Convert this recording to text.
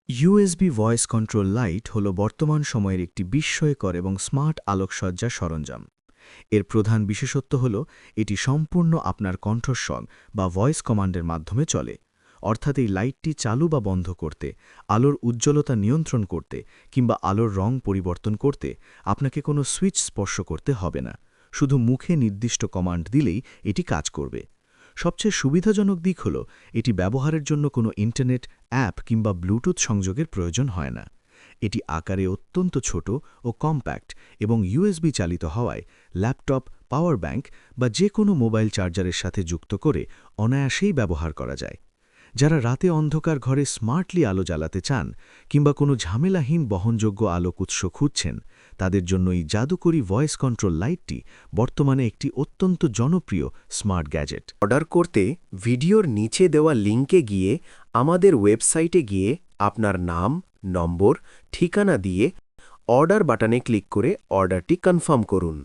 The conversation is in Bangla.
ইউএসবি ভয়েস কন্ট্রোল লাইট হল বর্তমান সময়ের একটি বিস্ময়কর এবং স্মার্ট আলোকসজ্জা সরঞ্জাম। এর প্রধান বিশেষত্ব হল এটি সম্পূর্ণ আপনার কণ্ঠস্বর বা ভয়েস কমান্ডের মাধ্যমে চলে। অর্থাৎ এই লাইটটি চালু বা বন্ধ করতে, আলোর উজ্জ্বলতা নিয়ন্ত্রণ করতে কিংবা আলোর রং পরিবর্তন করতে আপনাকে কোনো সুইচ স্পর্শ করতে হবে না। শুধু মুখে নির্দিষ্ট কমান্ড দিলেই এটি কাজ করবে। সবচেয়ে সুবিধাজনক দিক হল এটি ব্যবহারের জন্য কোনো ইন্টারনেট, অ্যাপ কিংবা ব্লুটুথ সংযোগের প্রয়োজন হয় না। এটি আকারে অত্যন্ত ছোট ও কম্প্যাক্ট এবং ইউএসবি চালিত হওয়ায় ল্যাপটপ, পাওয়ার ব্যাংক বা যে কোনো মোবাইল চার্জারের সাথে যুক্ত করে অনায়াসেই ব্যবহার করা যায়। যারা রাতে অন্ধকার ঘরে স্মার্টলি আলো জ্বালাতে চান কিংবা কোনো ঝামেলাহীন বহনযোগ্য আলোক উৎস খুঁজছেন, তাদের জন্য এই জাদুকরী ভয়েস কন্ট্রোল লাইটটি বর্তমানে একটি অত্যন্ত জনপ্রিয় স্মার্ট গ্যাজেট। অর্ডার করতে ভিডিওর নিচে দেওয়া লিঙ্কে গিয়ে আমাদের ওয়েবসাইটে গিয়ে আপনার নাম, নম্বর, ঠিকানা দিয়ে অর্ডার বাটনে ক্লিক করে অর্ডারটি কনফার্ম করুন।